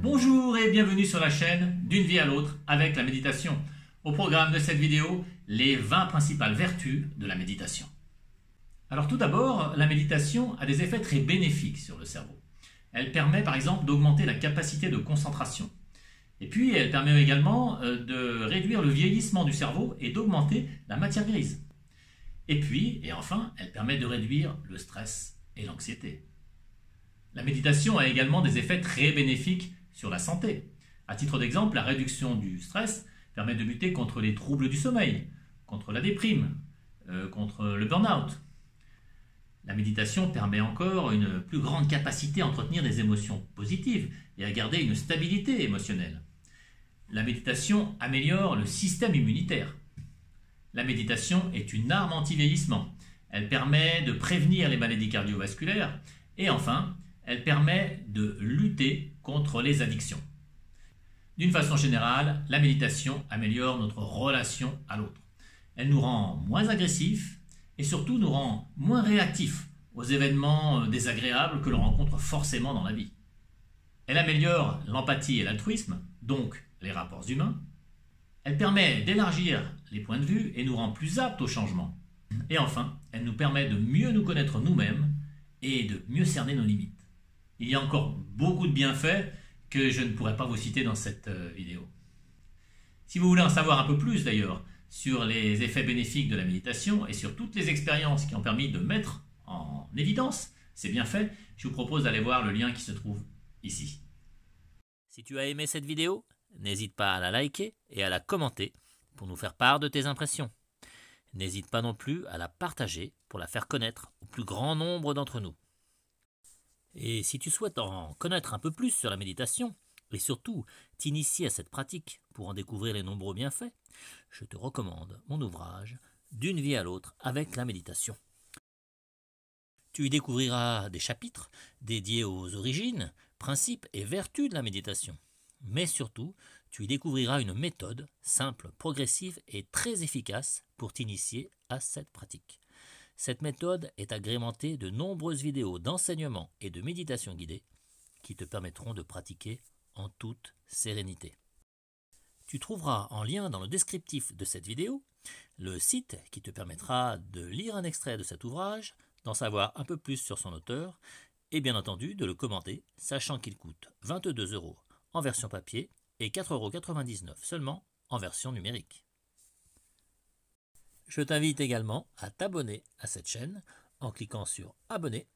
Bonjour et bienvenue sur la chaîne D'une vie à l'autre avec la méditation. Au programme de cette vidéo, les 20 principales vertus de la méditation. Alors tout d'abord, la méditation a des effets très bénéfiques sur le cerveau. Elle permet par exemple d'augmenter la capacité de concentration. Et puis elle permet également de réduire le vieillissement du cerveau et d'augmenter la matière grise. Et puis, et enfin, elle permet de réduire le stress et l'anxiété. La méditation a également des effets très bénéfiques sur la santé. À titre d'exemple, la réduction du stress permet de lutter contre les troubles du sommeil, contre la déprime, contre le burn-out. La méditation permet encore une plus grande capacité à entretenir des émotions positives et à garder une stabilité émotionnelle. La méditation améliore le système immunitaire. La méditation est une arme anti-vieillissement. Elle permet de prévenir les maladies cardiovasculaires et enfin, elle permet de lutter contre les addictions. D'une façon générale, la méditation améliore notre relation à l'autre. Elle nous rend moins agressifs et surtout nous rend moins réactifs aux événements désagréables que l'on rencontre forcément dans la vie. Elle améliore l'empathie et l'altruisme, donc les rapports humains. Elle permet d'élargir les points de vue et nous rend plus aptes au changement. Et enfin, elle nous permet de mieux nous connaître nous-mêmes et de mieux cerner nos limites. Il y a encore beaucoup de bienfaits que je ne pourrais pas vous citer dans cette vidéo. Si vous voulez en savoir un peu plus d'ailleurs sur les effets bénéfiques de la méditation et sur toutes les expériences qui ont permis de mettre en évidence ces bienfaits, je vous propose d'aller voir le lien qui se trouve ici. Si tu as aimé cette vidéo, n'hésite pas à la liker et à la commenter pour nous faire part de tes impressions. N'hésite pas non plus à la partager pour la faire connaître au plus grand nombre d'entre nous. Et si tu souhaites en connaître un peu plus sur la méditation, et surtout t'initier à cette pratique pour en découvrir les nombreux bienfaits, je te recommande mon ouvrage « D'une vie à l'autre avec la méditation ». Tu y découvriras des chapitres dédiés aux origines, principes et vertus de la méditation. Mais surtout, tu y découvriras une méthode simple, progressive et très efficace pour t'initier à cette pratique. Cette méthode est agrémentée de nombreuses vidéos d'enseignement et de méditation guidée qui te permettront de pratiquer en toute sérénité. Tu trouveras en lien dans le descriptif de cette vidéo le site qui te permettra de lire un extrait de cet ouvrage, d'en savoir un peu plus sur son auteur et bien entendu de le commander, sachant qu'il coûte 22 € en version papier et 4,99 € seulement en version numérique. Je t'invite également à t'abonner à cette chaîne en cliquant sur abonner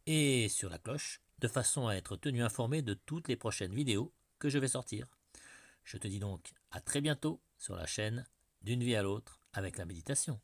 et sur la cloche de façon à être tenu informé de toutes les prochaines vidéos que je vais sortir. Je te dis donc à très bientôt sur la chaîne D'une vie à l'autre avec la méditation.